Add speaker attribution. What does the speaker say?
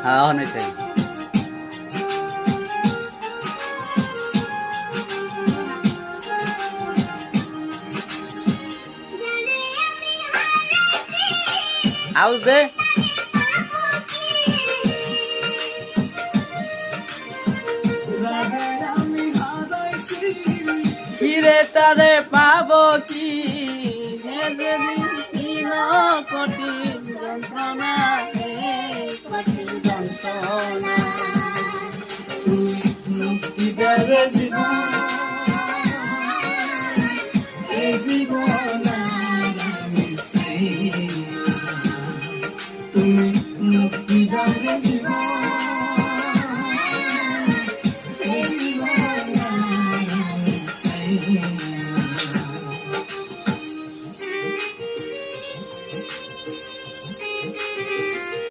Speaker 1: হ্যাঁ অনেকটাই। আউজ দে কিরে তারে পাবো কি কঠিন যন্ত্রণা কঠিন যন্ত্রণা মুক্তি দেবে জীবন এই জীবন আমি চাই তুমি মুক্তি দেবে জীবন